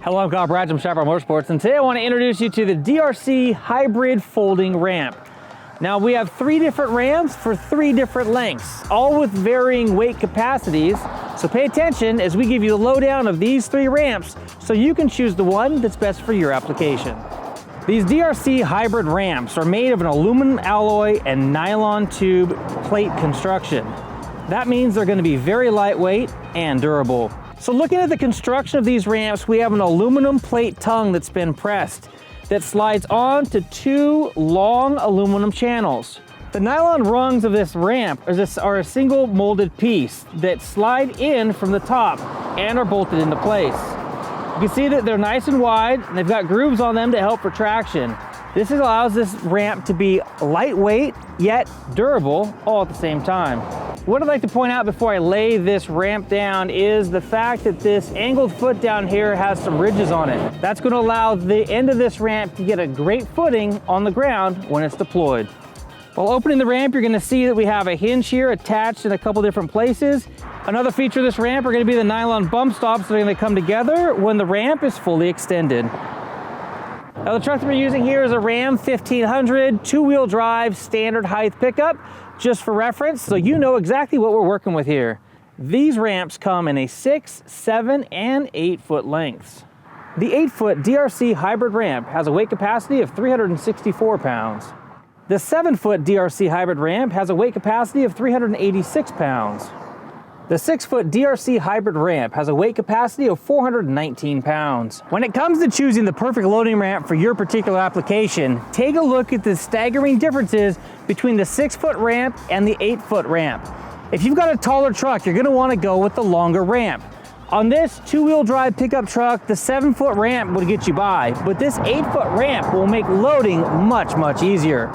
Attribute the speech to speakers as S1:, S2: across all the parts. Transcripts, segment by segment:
S1: Hello, I'm Brad from Chaparral Motorsports, and today I want to introduce you to the DRC Hybrid Folding Ramp. Now we have 3 different ramps for 3 different lengths, all with varying weight capacities, so pay attention as we give you the lowdown of these 3 ramps so you can choose the one that's best for your application. These DRC hybrid ramps are made of an aluminum alloy and nylon tube plate construction. That means they're going to be very lightweight and durable. So looking at the construction of these ramps, we have an aluminum plate tongue that's been pressed that slides on to 2 long aluminum channels. The nylon rungs of this ramp are a single molded piece that slide in from the top and are bolted into place. You can see that they're nice and wide, and they've got grooves on them to help for traction. This allows this ramp to be lightweight yet durable all at the same time. What I'd like to point out before I lay this ramp down is the fact that this angled foot down here has some ridges on it. That's going to allow the end of this ramp to get a great footing on the ground when it's deployed. While opening the ramp, you're going to see that we have a hinge here attached in a couple different places. Another feature of this ramp are going to be the nylon bump stops that are going to come together when the ramp is fully extended. Now the truck that we're using here is a Ram 1500 2-wheel drive standard height pickup, just for reference, so you know exactly what we're working with here. These ramps come in a 6, 7, and 8 foot lengths. The 8-foot DRC hybrid ramp has a weight capacity of 364 pounds. The 7-foot DRC hybrid ramp has a weight capacity of 386 pounds. The 6-foot DRC hybrid ramp has a weight capacity of 419 pounds. When it comes to choosing the perfect loading ramp for your particular application, take a look at the staggering differences between the 6-foot ramp and the 8-foot ramp. If you've got a taller truck, you're going to want to go with the longer ramp. On this 2-wheel drive pickup truck, the 7-foot ramp will get you by, but this 8-foot ramp will make loading much easier.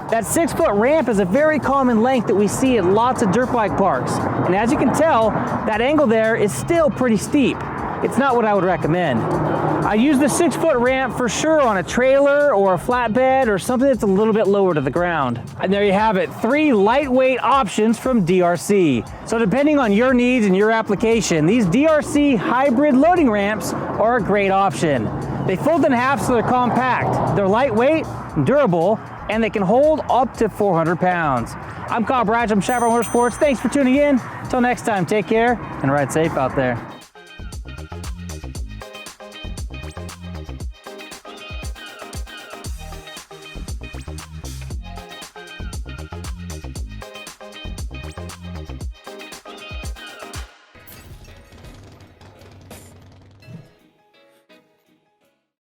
S1: That 6-foot ramp is a very common length that we see at lots of dirt bike parks. And as you can tell, that angle there is still pretty steep. It's not what I would recommend. I use the 6-foot ramp for sure on a trailer or a flatbed or something that's a little bit lower to the ground. And there you have it, 3 lightweight options from DRC. So depending on your needs and your application, these DRC hybrid loading ramps are a great option. They fold in half so they're compact. They're lightweight, durable, and they can hold up to 400 pounds. I'm Brad from Chaparral Motorsports. Thanks for tuning in. Until next time, take care and ride safe out there.